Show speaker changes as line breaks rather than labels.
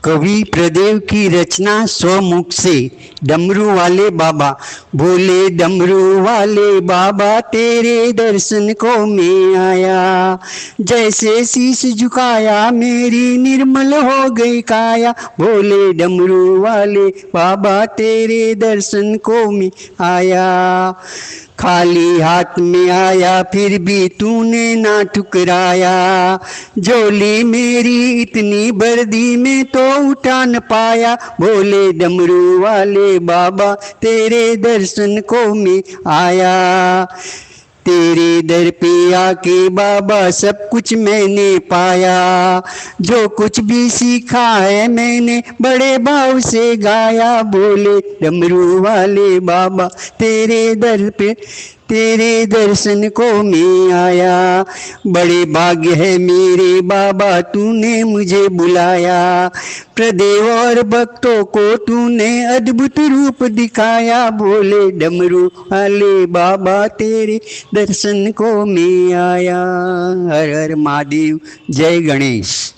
कवि प्रदेव की रचना स्वमुख से। डमरू वाले बाबा बोले, डमरू वाले बाबा तेरे दर्शन को मैं आया। जैसे शीश झुकाया मेरी निर्मल हो गई काया। बोले डमरू वाले बाबा तेरे दर्शन को मैं आया। खाली हाथ में आया फिर भी तूने ना ठुकराया। झोली मेरी इतनी भर दी मैं तो उठा न पाया। बोले डमरू वाले बाबा तेरे दर्शन को मैं आया। तेरे दर पे आके बाबा सब कुछ मैंने पाया। जो कुछ भी सीखा है मैंने बड़े भाव से गाया। बोले डमरू वाले बाबा तेरे दर पे तेरे दर्शन को मैं आया। बड़े भाग्य है मेरे बाबा तूने मुझे बुलाया। प्रदेव और भक्तों को तूने अद्भुत रूप दिखाया। बोले डमरू वाले बाबा तेरे दर्शन को मैं आया। हर हर महादेव, जय गणेश।